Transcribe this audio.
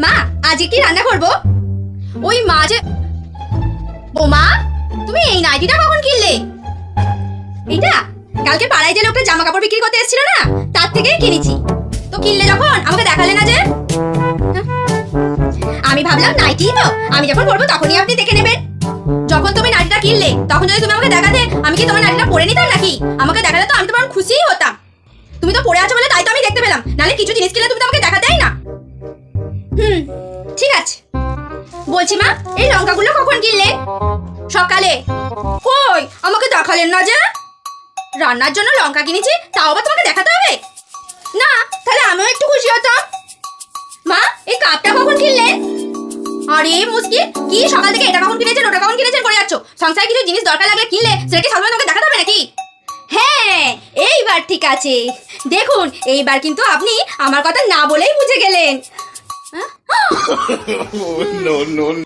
মা আজকে কি রান্না করব? ওই মাঝে ও মা, তুমি এই নাইটিটা কখন কিনলে? এটা কালকে পাড়ায় যে লোকটা জামা কাপড় বিক্রি করতে এসেছিল না, তার থেকেই কিনেছি। তো কিনলে যখন আমাকে দেখালে না যে? হ্যাঁ? আমি ভাবলাম নাইটি তো আমি যখন পরবো তখনই আপনি দেখে নেবেন। যখন তুমি নাইটিটা কিনলে তখন যদি তুমি আমাকে দেখাতে, আমি কি তোমার নাইটিটা পরে নিতাম নাকি? আমাকে দেখালে তো আমি তোমার খুশিই হতাম। তুমি তো পরে আছো বলে তাই তো আমি দেখতে পেলাম, নালে কিছু জিনিস কিনলে তুমি তো আমাকে দেখাতেই না। ঠিক আছে। বলছি মা, এই লঙ্কাগুলো কখন কিনলে? সকালে। কই আমাকে দেখালেন না যে? রান্নার জন্য লঙ্কা কিনেছি, তাও আবার তোমাকে দেখাতে হবে? না, তাহলে আমিও একটু খুশি হতাম। মা, এই কাপটা কখন কিনলে? আরে মুশকিল, কি সকাল থেকে এটা কখন কিনেছেন ওটা কখন কিনেছেন করে যাচ্ছ? সংসারে কিছু জিনিস দরকার লাগলে কিনলে সেটা কি সবসময় তোমাকে দেখাতে হবে নাকি? হ্যাঁ, এইবার ঠিক আছে। দেখুন, এইবার কিন্তু আপনি আমার কথা না বলেই বুঝে গেলেন। No, no, no.